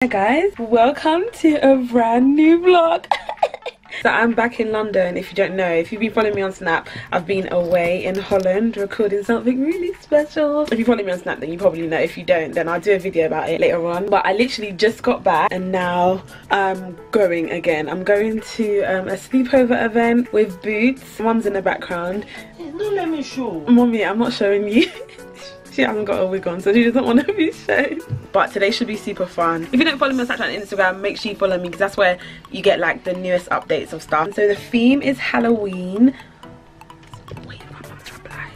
Hi guys, welcome to a brand new vlog. So I'm back in London. If you don't know, if you've been following me on Snap, I've been away in Holland recording something really special. If you follow me on Snap, then you probably know. If you don't, then I'll do a video about it later on. But I literally just got back and now I'm going again. I'm going to a sleepover event with Boots. Mum's in the background. Don't let me show. Mommy, I'm not showing you. She hasn't got a wig on, so she doesn't want to be shown. But today should be super fun. If you don't follow me on Snapchat and Instagram, make sure you follow me because that's where you get like the newest updates of stuff. So the theme is Halloween. Wait for Mum to reply.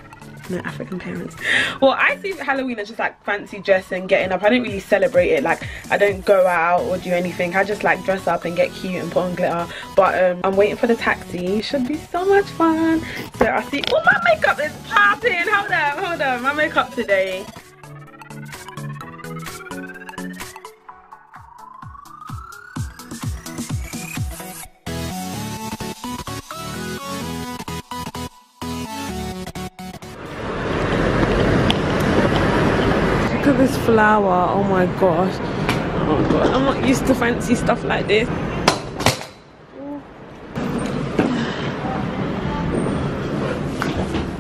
No African parents. Well, I see Halloween as just like fancy dress and getting up. I don't really celebrate it. Like I don't go out or do anything. I just like dress up and get cute and put on glitter. But I'm waiting for the taxi. Should be so much fun. So I see. Oh, my makeup is popping. Hold on. My makeup today. Look at this flower. Oh my gosh. Oh god, I'm not used to fancy stuff like this.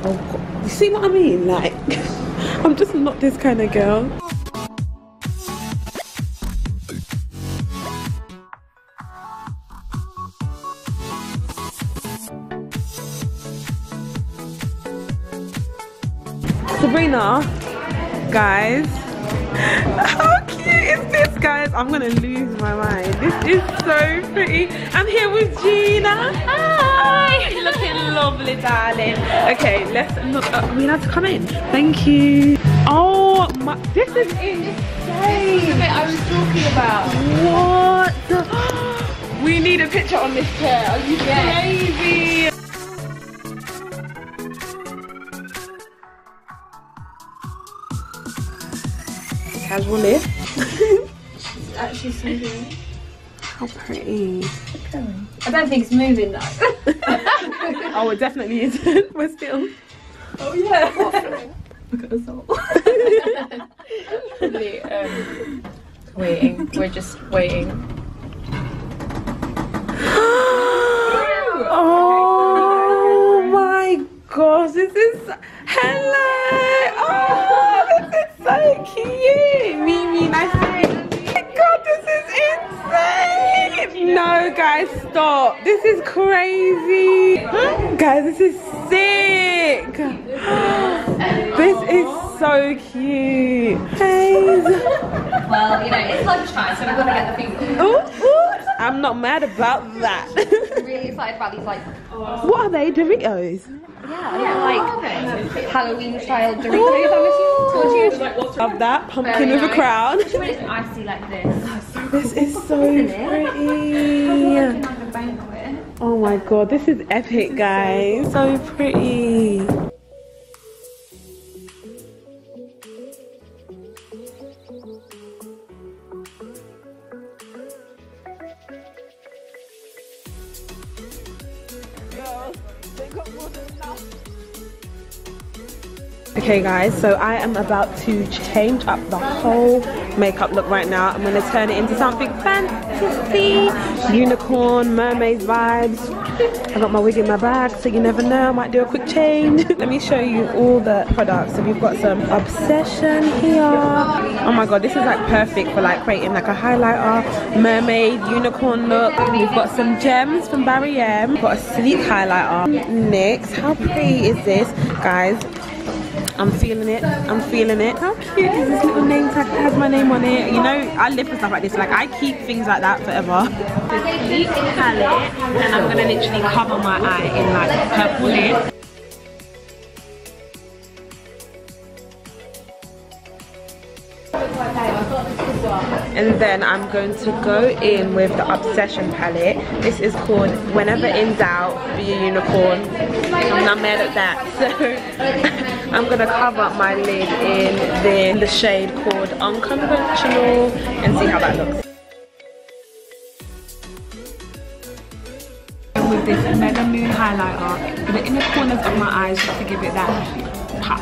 Oh god. You see what I mean? Like I'm just not this kind of girl. Sabrina, guys, how cute is this, guys? I'm gonna lose my mind. This is so pretty. I'm here with Gina. Hi, you're looking lovely, darling. Okay, let's look. Are we allowed to come in? Thank you. Oh my, this is insane. This is the bit I was talking about. What? We need a picture on this chair. Are you crazy? Casual lift. It's actually something. How pretty. I don't think it's moving though. Oh, it definitely isn't. We're still. Oh yeah. Look at us all. Probably waiting. We're just waiting. Oh my gosh, this is hello. Oh, this is so cute. Mimi, nice to meet you. Oh my god, this is insane. No, guys, stop. This is crazy. Guys, this is sick. This is so cute. Hey. Well, you know, it's lunchtime, so we've got to get the things. Ooh, ooh. I'm not mad about that. I'm really excited about these, like. What are they? Doritos? Yeah, like Halloween style Doritos, I'm assuming. Love that. Pumpkin with a crown. When it's icy like this. This is so pretty. Oh my god, this is epic, guys. So pretty. Okay guys, so I am about to change up the whole makeup look right now. I'm going to turn it into something fantasy, unicorn, mermaid vibes. I got my wig in my bag, so you never know, I might do a quick change. Let me show you all the products. So we've got some Obsession here. Oh my god, this is like perfect for like creating like a highlighter, mermaid, unicorn look. We've got some gems from Barry M. We've got a sleek highlighter. NYX, how pretty is this, guys? I'm feeling it. I'm feeling it. How cute is this little name tag that has my name on it? You know, I live for stuff like this. Like, I keep things like that forever. This palette, and I'm gonna literally cover my eye in like purple lid. And then I'm going to go in with the Obsession palette. This is called Whenever in Doubt, Be a Unicorn. I'm not mad at that. So I'm going to cover my lid in the shade called Unconventional and see how that looks. And with this Mega Moon highlighter for the inner corners of my eyes just to give it that pop.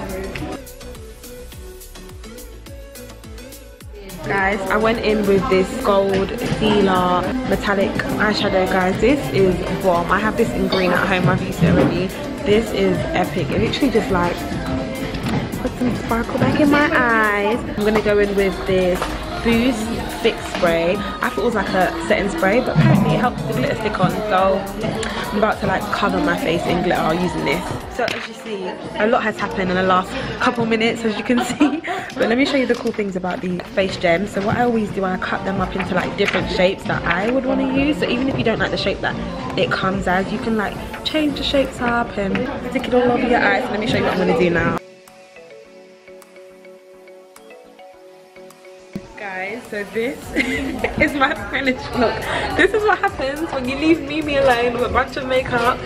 Guys, I went in with this gold sealer metallic eyeshadow, guys. This is bomb. I have this in green at home. I've used it already. This is epic. It literally just like put some sparkle back in my eyes. I'm gonna go in with this Boost Fix Spray. I thought it was like a setting spray, but apparently it helps the glitter stick on. So I'm about to like cover my face in glitter using this. So as you see, a lot has happened in the last couple minutes, as you can see. But let me show you the cool things about the face gems. So what I always do, I cut them up into like different shapes that I would want to use. So even if you don't like the shape that it comes as, you can like change the shapes up and stick it all over your eyes. So let me show you what I'm going to do now. Guys, so this is my finished look. This is what happens when you leave Mimi alone with a bunch of makeup.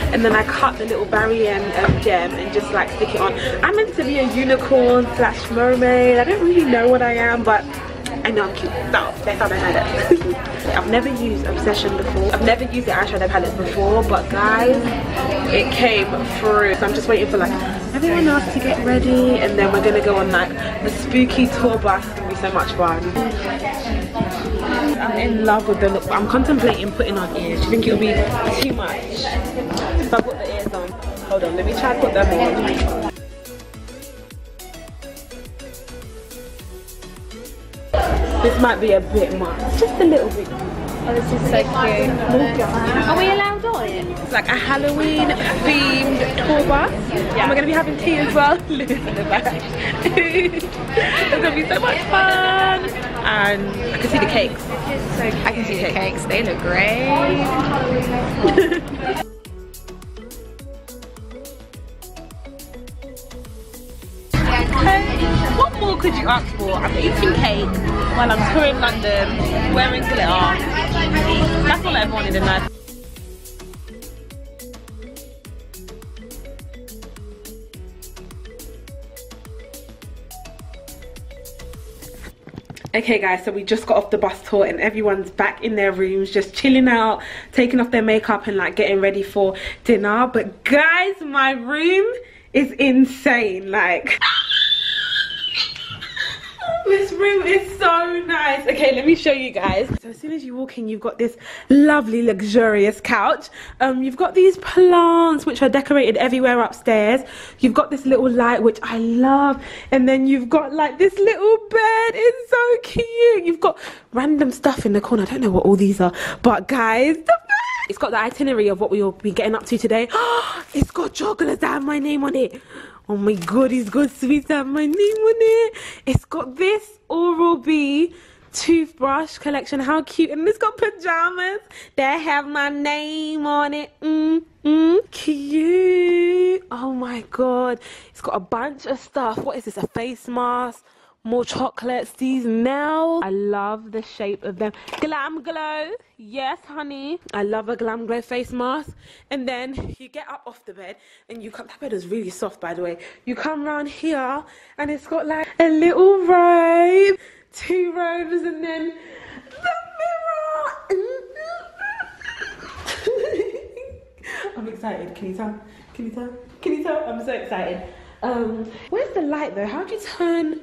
And then I cut the little Barry and gem and just like stick it on. I'm meant to be a unicorn / mermaid. I don't really know what I am, but I know I'm cute. So that's how I know that. I've never used Obsession before. I've never used the eyeshadow palettes before, but guys, it came through. So I'm just waiting for like everyone else to get ready, and then we're gonna go on like the spooky tour bus. It's gonna be so much fun. I'm in love with the look, but I'm contemplating putting on ears. Do you think it'll be too much if I put the ears on? Hold on, let me try to put them on. This might be a bit much, just a little bit. Oh, this is so cute. Are we allowed on it? It's like a Halloween themed tour bus. Yeah. And we're gonna be having tea as well. Liz in the back. It's gonna be so much fun. And I can see the cakes. So cute. I can see the cakes. They look great. What more could you ask for? I'm eating cake while I'm touring London, wearing glitter. That's all I ever wanted in life. Okay guys, so we just got off the bus tour and everyone's back in their rooms just chilling out, taking off their makeup and like getting ready for dinner. But guys, my room is insane. Like this room is so nice. Okay, let me show you guys. So as soon as you walk in, you've got this lovely luxurious couch. You've got these plants which are decorated everywhere upstairs. You've got this little light which I love, and then you've got like this little bed. It's so cute. You've got random stuff in the corner. I don't know what all these are, but guys, it's got the itinerary of what we will be getting up to today. It's got chocolates that have my name on it. Oh my god, it's got sweets that have my name on it. It's got this Oral-B toothbrush collection. How cute. And it's got pajamas that have my name on it. Cute. Oh my god. It's got a bunch of stuff. What is this? A face mask. More chocolates. These nails. I love the shape of them. Glam Glow. Yes, honey. I love a Glam Glow face mask. And then you get up off the bed and you come. That bed is really soft, by the way. You come around here and it's got like a little robe, 2 robes, and then the mirror. I'm excited. Can you tell? Can you tell? Can you tell? I'm so excited. Where's the light though? How do you turn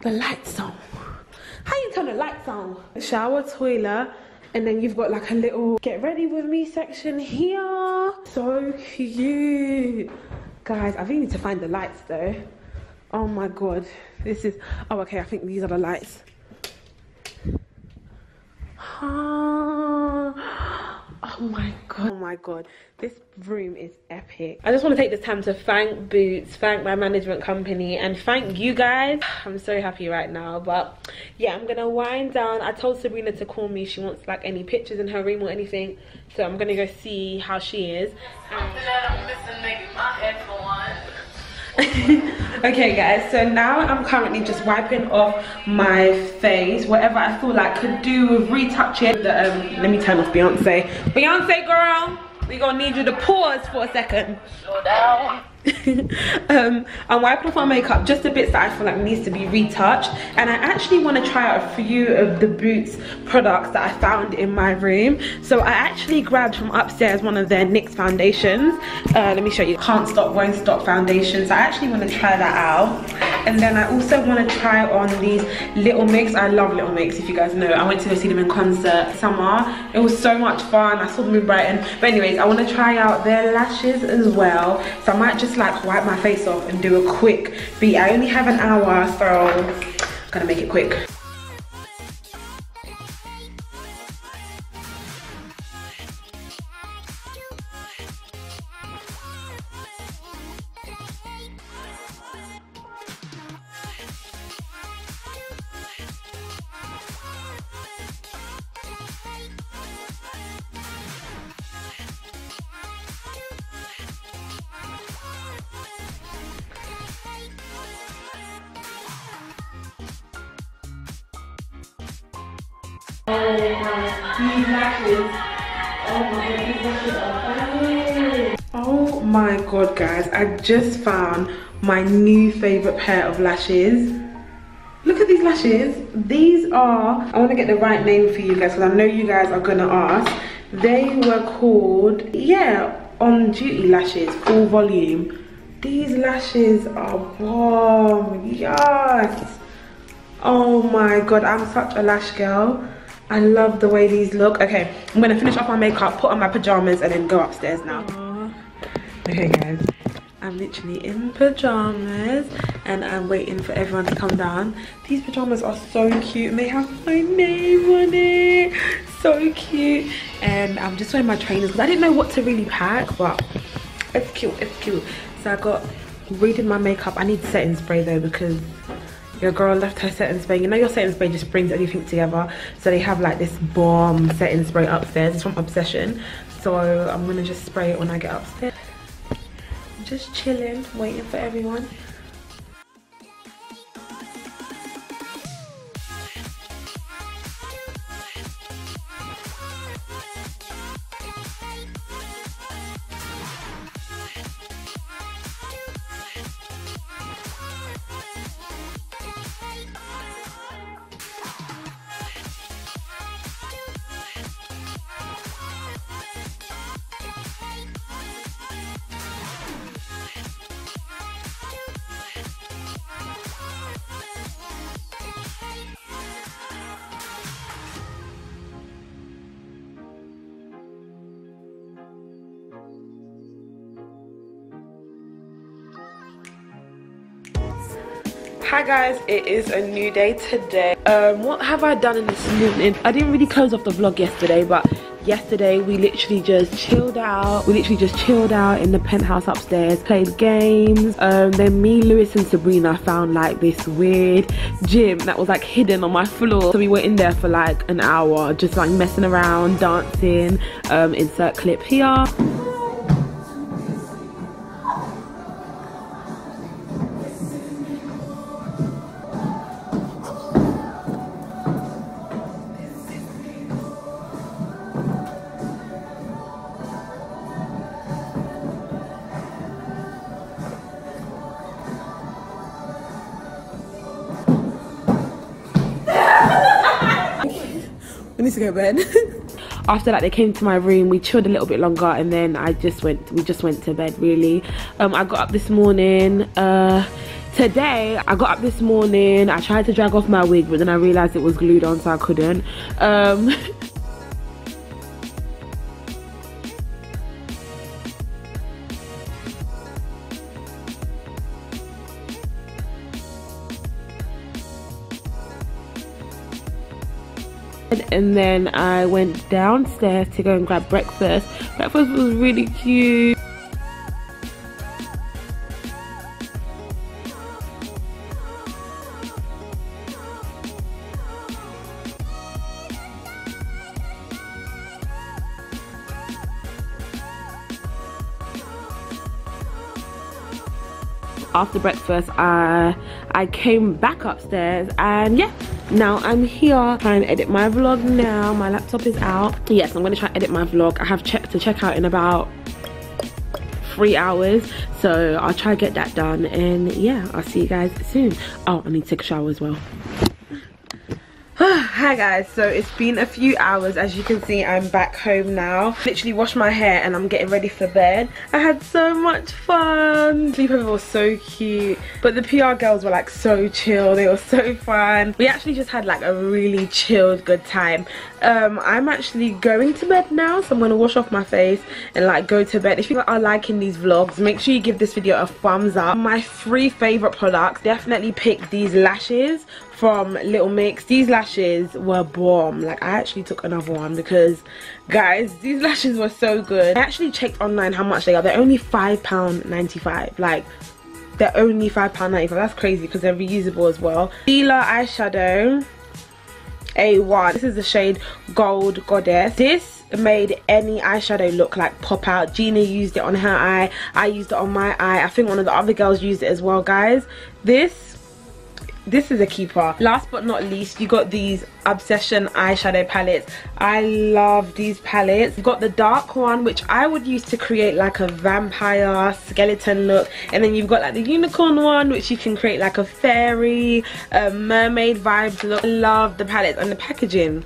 the lights on? How you turn the lights on? Shower, toilet, and then you've got like a little get ready with me section here. So cute. Guys, I really need to find the lights though. Oh my god. This is, oh okay, I think these are the lights. Oh my god. Oh my god. This room is epic. I just want to take this time to thank Boots, thank my management company, and thank you guys. I'm so happy right now. But yeah, I'm gonna wind down. I told Sabrina to call me. She wants like any pictures in her room or anything. So I'm gonna go see how she is. Okay guys, so now I'm currently just wiping off my face, whatever I feel like could do with retouching. Let me turn off Beyonce. Beyonce girl, we gonna need you to pause for a second. Slow down. I'm wiping off my makeup, just the bits that I feel like needs to be retouched, and I actually want to try out a few of the Boots products that I found in my room. So I actually grabbed from upstairs one of their NYX foundations. Let me show you. Can't Stop Won't Stop foundation. So I actually want to try that out. And then I also want to try on these Little Mix. I love Little Mix, if you guys know. I went to go see them in concert summer. It was so much fun. I saw them in Brighton. But anyways, I want to try out their lashes as well. So I might just like wipe my face off and do a quick beat. I only have an hour, so I'm gonna make it quick. Oh my, these lashes. Oh my god, these lashes are fabulous. Oh my god, guys, I just found my new favorite pair of lashes. Look at these lashes. These are, I want to get the right name for you guys because I know you guys are gonna ask. They were called, yeah, On Duty lashes, full volume. These lashes are bomb. Yes. Oh my god, I'm such a lash girl. I love the way these look. Okay, I'm gonna finish off my makeup, put on my pajamas, and then go upstairs now. Okay guys, I'm literally in pajamas and I'm waiting for everyone to come down. These pajamas are so cute and they have my name on it. So cute. And I'm just wearing my trainers because I didn't know what to really pack, but it's cute, it's cute. So I got redid my makeup. I need setting spray though because your girl left her setting spray. You know your setting spray just brings everything together. So they have like this bomb setting spray upstairs. It's from Obsession. So I'm gonna just spray it when I get upstairs. Just chilling, waiting for everyone. Hi guys, it is a new day today. What have I done in this morning? I didn't really close off the vlog yesterday, but yesterday we literally just chilled out. We literally just chilled out in the penthouse upstairs, played games. Then me, Lewis and Sabrina found like this weird gym that was like hidden on my floor. So we were in there for like an hour, just like messing around, dancing. Insert clip here. We need to go to bed. After that, they came to my room, we chilled a little bit longer, and then we just went to bed really. I got up this morning. Today I got up this morning, I tried to drag off my wig, but then I realized it was glued on, so I couldn't. And then I went downstairs to go and grab breakfast. Breakfast was really cute. After breakfast, I came back upstairs, and yeah, now I'm here trying to edit my vlog now. My laptop is out. Yes, I'm gonna try to edit my vlog. I have to check out in about 3 hours, so I'll try to get that done, and yeah, I'll see you guys soon. Oh, I need to take a shower as well. Hi guys, so it's been a few hours. As you can see, I'm back home now. Literally washed my hair and I'm getting ready for bed. I had so much fun. Sleepover was so cute, but the PR girls were like so chill. They were so fun. We actually just had like a really chilled good time. I'm actually going to bed now, so I'm gonna wash off my face and like go to bed. If you are liking these vlogs, make sure you give this video a thumbs up. My 3 favorite products, definitely pick these lashes from Little Mix. These lashes were bomb. Like, I actually took another one because guys, these lashes were so good. I actually checked online how much they are. They're only £5.95. like, they're only £5.95. that's crazy because they're reusable as well. Fila eyeshadow A1. This is the shade Gold Goddess. This made any eyeshadow look like pop out. Gina used it on her eye, I used it on my eye, I think one of the other girls used it as well. Guys, this is a keeper. Last but not least, you got these Obsession eyeshadow palettes. I love these palettes. You've got the dark one, which I would use to create like a vampire skeleton look, and then you've got like the unicorn one, which you can create like a fairy mermaid vibes look. I love the palettes and the packaging.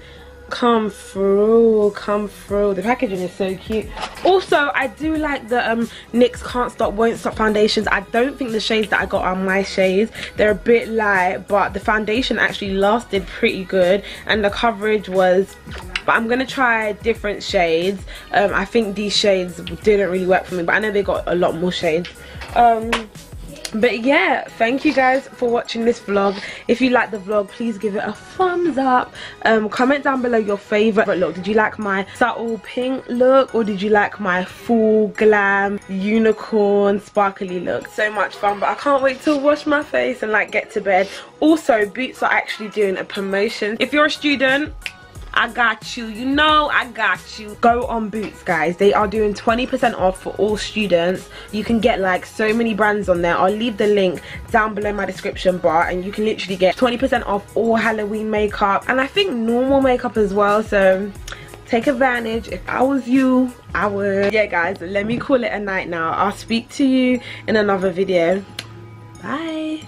Come through. The packaging is so cute. Also, I do like the NYX Can't Stop Won't Stop foundations. I don't think the shades that I got are my shades. They're a bit light, but the foundation actually lasted pretty good and the coverage was, but I'm gonna try different shades. I think these shades didn't really work for me, but I know they got a lot more shades. But yeah, thank you guys for watching this vlog. If you like the vlog, please give it a thumbs up. Comment down below your favorite look. Did you like my subtle pink look, or did you like my full glam unicorn sparkly look? So much fun, but I can't wait to wash my face and like get to bed. Also, Boots are actually doing a promotion. If you're a student, I got you, you know I got you. Go on Boots, guys. They are doing 20% off for all students. You can get like so many brands on there. I'll leave the link down below my description bar, and you can literally get 20% off all Halloween makeup, and I think normal makeup as well, so take advantage. If I was you, I would. Yeah guys, let me call it a night now. I'll speak to you in another video. Bye.